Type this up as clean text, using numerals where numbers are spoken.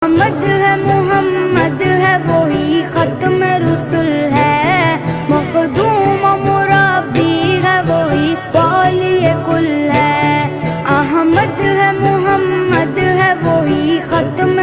मोहम्मद है वही खत्म रुसुल है, मखदूम मुरब्बी है वही वाली कुल है। अहमद है मोहम्मद है वही खत्म